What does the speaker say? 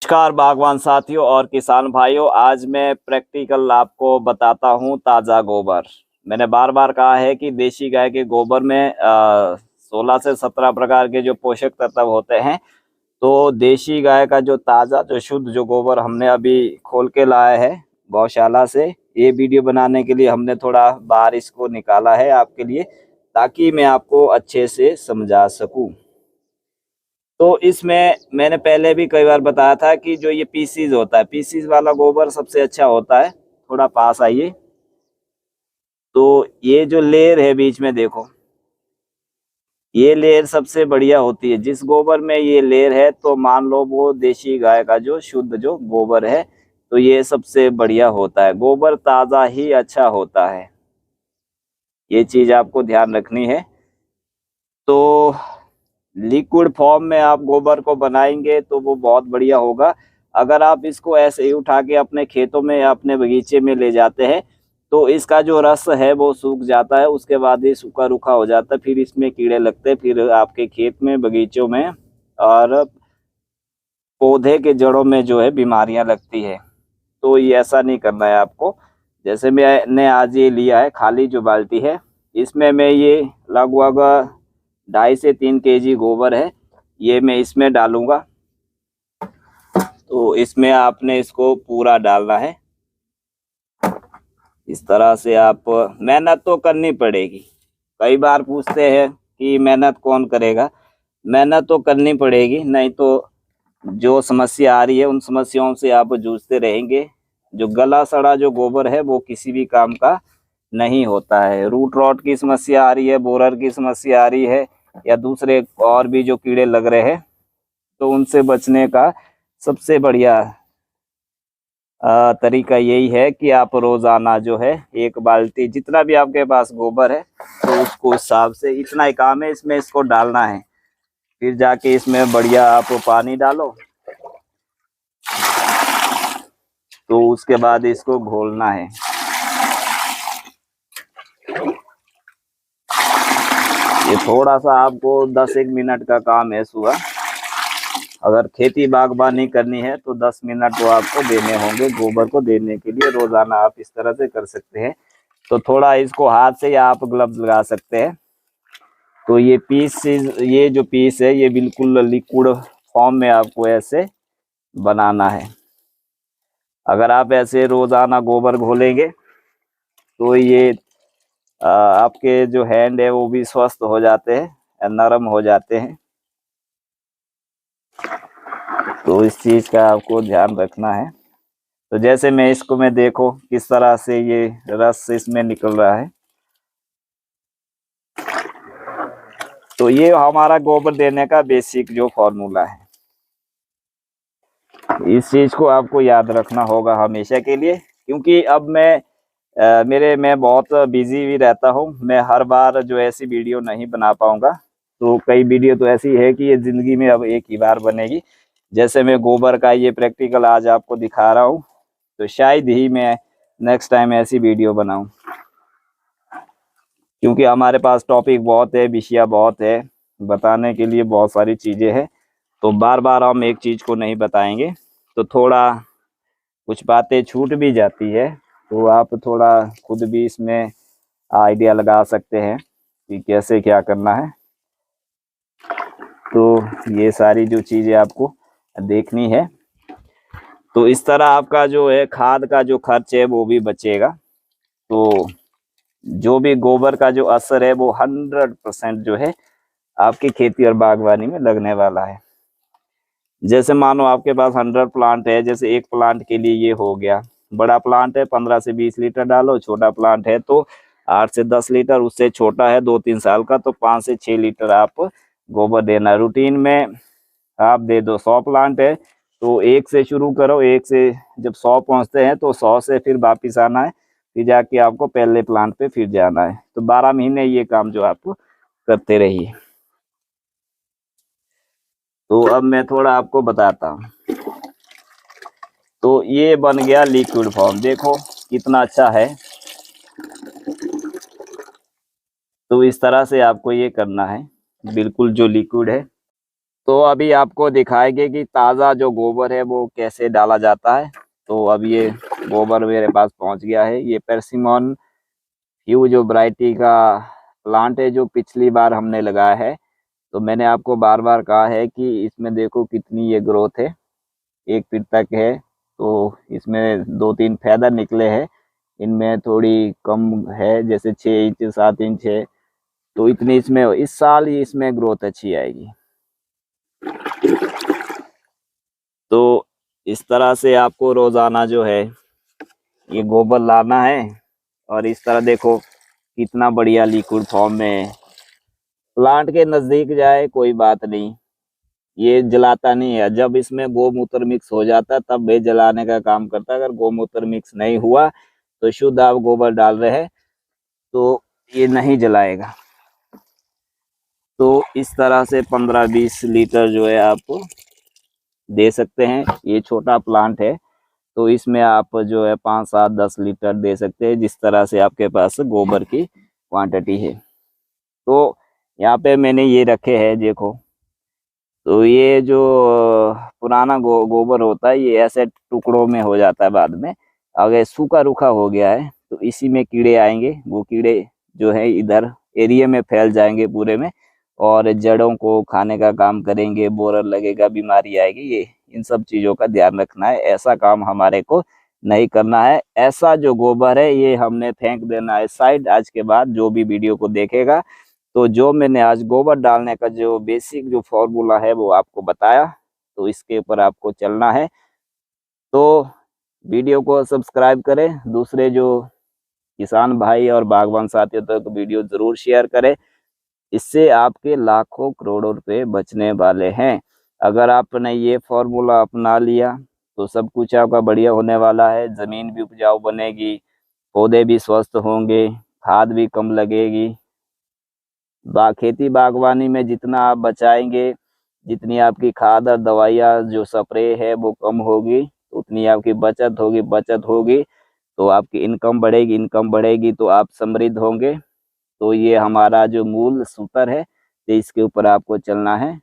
नमस्कार बागवान साथियों और किसान भाइयों, आज मैं प्रैक्टिकल आपको बताता हूं ताज़ा गोबर। मैंने बार बार कहा है कि देशी गाय के गोबर में 16 से 17 प्रकार के जो पोषक तत्व होते हैं। तो देशी गाय का जो ताज़ा जो शुद्ध जो गोबर हमने अभी खोल के लाया है गौशाला से, ये वीडियो बनाने के लिए हमने थोड़ा बाहर इसको निकाला है आपके लिए, ताकि मैं आपको अच्छे से समझा सकूं। तो इसमें मैंने पहले भी कई बार बताया था कि जो ये पीसीज होता है, पीसीज वाला गोबर सबसे अच्छा होता है। थोड़ा पास आइए। तो ये जो लेयर है बीच में देखो, ये लेयर सबसे बढ़िया होती है। जिस गोबर में ये लेयर है तो मान लो वो देशी गाय का जो शुद्ध जो गोबर है, तो ये सबसे बढ़िया होता है। गोबर ताज़ा ही अच्छा होता है, ये चीज़ आपको ध्यान रखनी है। तो लिक्विड फॉर्म में आप गोबर को बनाएंगे तो वो बहुत बढ़िया होगा। अगर आप इसको ऐसे ही उठा के अपने खेतों में या अपने बगीचे में ले जाते हैं तो इसका जो रस है वो सूख जाता है, उसके बाद ये सूखा रूखा हो जाता है, फिर इसमें कीड़े लगते हैं, फिर आपके खेत में बगीचों में और पौधे के जड़ों में जो है बीमारियां लगती है। तो ये ऐसा नहीं करना है आपको। जैसे मैंने आज ये लिया है खाली जो बाल्टी है, इसमें मैं ये लगभग 2.5 से 3 केजी गोबर है, ये मैं इसमें डालूंगा। तो इसमें आपने इसको पूरा डालना है। इस तरह से आप मेहनत तो करनी पड़ेगी। कई बार पूछते हैं कि मेहनत कौन करेगा। मेहनत तो करनी पड़ेगी, नहीं तो जो समस्या आ रही है उन समस्याओं से आप जूझते रहेंगे। जो गला सड़ा जो गोबर है वो किसी भी काम का नहीं होता है। रूट रॉट की समस्या आ रही है, बोरर की समस्या आ रही है, या दूसरे और भी जो कीड़े लग रहे हैं, तो उनसे बचने का सबसे बढ़िया तरीका यही है कि आप रोजाना जो है 1 बाल्टी, जितना भी आपके पास गोबर है तो उसको हिसाब से इतना ही काम है, इसमें इसको डालना है। फिर जाके इसमें बढ़िया आप पानी डालो, तो उसके बाद इसको घोलना है। ये थोड़ा सा आपको 10-1 मिनट का काम है सुबह। अगर खेती बागबानी करनी है तो 10 मिनट तो आपको देने होंगे गोबर को देने के लिए। रोजाना आप इस तरह से कर सकते हैं। तो थोड़ा इसको हाथ से या आप ग्लव्स लगा सकते हैं। तो ये जो पीस है ये बिल्कुल लिक्विड फॉर्म में आपको ऐसे बनाना है। अगर आप ऐसे रोजाना गोबर घोलेंगे तो ये आपके जो हैंड है वो भी स्वस्थ हो जाते हैं, नरम हो जाते हैं। तो इस चीज का आपको ध्यान रखना है। तो जैसे मैं देखो किस तरह से ये रस इसमें निकल रहा है। तो ये हमारा गोबर देने का बेसिक जो फॉर्मूला है। इस चीज को आपको याद रखना होगा हमेशा के लिए, क्योंकि अब मैं बहुत बिजी भी रहता हूँ। मैं हर बार जो ऐसी वीडियो नहीं बना पाऊंगा। तो कई वीडियो तो ऐसी है कि ये जिंदगी में अब एक ही बार बनेगी। जैसे मैं गोबर का ये प्रैक्टिकल आज आपको दिखा रहा हूँ, तो शायद ही मैं नेक्स्ट टाइम ऐसी वीडियो बनाऊं, क्योंकि हमारे पास टॉपिक बहुत है, विषय बहुत है, बताने के लिए बहुत सारी चीज़ें हैं। तो बार बार हम एक चीज़ को नहीं बताएंगे, तो थोड़ा कुछ बातें छूट भी जाती है। तो आप थोड़ा खुद भी इसमें आइडिया लगा सकते हैं कि कैसे क्या करना है। तो ये सारी जो चीज़ें आपको देखनी है। तो इस तरह आपका जो है खाद का जो खर्च है वो भी बचेगा। तो जो भी गोबर का जो असर है वो 100% जो है आपकी खेती और बागवानी में लगने वाला है। जैसे मानो आपके पास 100 प्लांट है, जैसे एक प्लांट के लिए ये हो गया। बड़ा प्लांट है 15 से 20 लीटर डालो, छोटा प्लांट है तो 8 से 10 लीटर, उससे छोटा है 2-3 साल का तो 5 से 6 लीटर आप गोबर देना रूटीन में आप दे दो। 100 प्लांट है तो 1 से शुरू करो, 1 से जब 100 पहुंचते हैं तो 100 से फिर वापिस आना है, फिर जाके आपको पहले प्लांट पे फिर जाना है। तो 12 महीने ये काम जो आप करते रहिए। तो अब मैं थोड़ा आपको बताता हूँ। तो ये बन गया लिक्विड फॉर्म, देखो कितना अच्छा है। तो इस तरह से आपको ये करना है, बिल्कुल जो लिक्विड है तो अभी आपको दिखाएंगे कि ताज़ा जो गोबर है वो कैसे डाला जाता है। तो अब ये गोबर मेरे पास पहुंच गया है। ये परसिमन फ्यू जो वैरायटी का प्लांट है जो पिछली बार हमने लगाया है। तो मैंने आपको बार बार कहा है कि इसमें देखो कितनी ये ग्रोथ है, 1 फीट तक है। तो इसमें 2-3 फेदर निकले हैं, इनमें थोड़ी कम है, जैसे 6 इंच 7 इंच है। तो इतनी इसमें इस साल ही इसमें ग्रोथ अच्छी आएगी। तो इस तरह से आपको रोजाना जो है ये गोबर लाना है, और इस तरह देखो कितना बढ़िया लिक्विड फॉर्म में है। प्लांट के नजदीक जाए कोई बात नहीं, ये जलाता नहीं है। जब इसमें गोमूत्र मिक्स हो जाता है तब ये जलाने का काम करता है। अगर गोमूत्र मिक्स नहीं हुआ तो शुद्ध आप गोबर डाल रहे हैं तो ये नहीं जलाएगा। तो इस तरह से 15-20 लीटर जो है आप दे सकते हैं। ये छोटा प्लांट है तो इसमें आप जो है 5-7-10 लीटर दे सकते हैं, जिस तरह से आपके पास गोबर की क्वांटिटी है। तो यहाँ पे मैंने ये रखे हैं देखो। तो ये जो पुराना गोबर होता है ये ऐसे टुकड़ों में हो जाता है बाद में। अगर सूखा रूखा हो गया है तो इसी में कीड़े आएंगे, वो कीड़े जो है इधर एरिया में फैल जाएंगे पूरे में, और जड़ों को खाने का काम करेंगे, बोरर लगेगा, बीमारी आएगी। ये इन सब चीज़ों का ध्यान रखना है, ऐसा काम हमारे को नहीं करना है। ऐसा जो गोबर है ये हमने फेंक देना है साइड। आज के बाद जो भी वीडियो को देखेगा, तो जो मैंने आज गोबर डालने का जो बेसिक जो फॉर्मूला है वो आपको बताया, तो इसके ऊपर आपको चलना है। तो वीडियो को सब्सक्राइब करें, दूसरे जो किसान भाई और बागवान साथियों तक वीडियो ज़रूर शेयर करें। इससे आपके लाखों करोड़ों रुपए बचने वाले हैं। अगर आपने ये फॉर्मूला अपना लिया तो सब कुछ आपका बढ़िया होने वाला है। ज़मीन भी उपजाऊ बनेगी, पौधे भी स्वस्थ होंगे, खाद भी कम लगेगी। खेती बागवानी में जितना आप बचाएंगे, जितनी आपकी खाद और दवाइयाँ जो स्प्रे है वो कम होगी, उतनी आपकी बचत होगी तो आपकी इनकम बढ़ेगी तो आप समृद्ध होंगे। तो ये हमारा जो मूल सूत्र है, तो इसके ऊपर आपको चलना है।